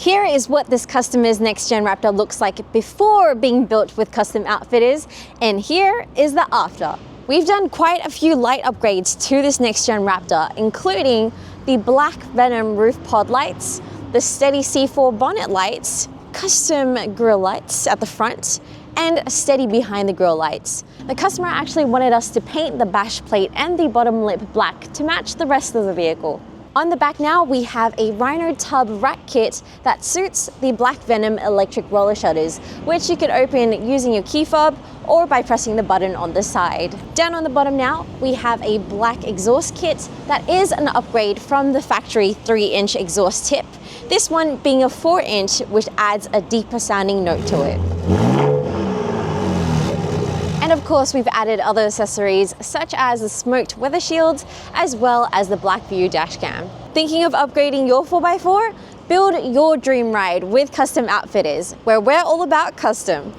Here is what this customer's Next Gen Raptor looks like before being built with Custom Outfitters, and here is the after. We've done quite a few light upgrades to this Next Gen Raptor, including the black Venom roof pod lights, the Stedi C4 bonnet lights, custom grille lights at the front, and a Stedi behind the grille lights. The customer actually wanted us to paint the bash plate and the bottom lip black to match the rest of the vehicle. On the back now, we have a Rhino tub rack kit that suits the black Venom electric roller shutters, which you can open using your key fob or by pressing the button on the side. Down on the bottom now, we have a black exhaust kit that is an upgrade from the factory 3-inch exhaust tip. This one being a 4-inch, which adds a deeper sounding note to it. And of course, we've added other accessories such as the smoked weather shields, as well as the black view dash cam. Thinking of upgrading your 4x4? Build your dream ride with Custom Outfitters, where we're all about custom.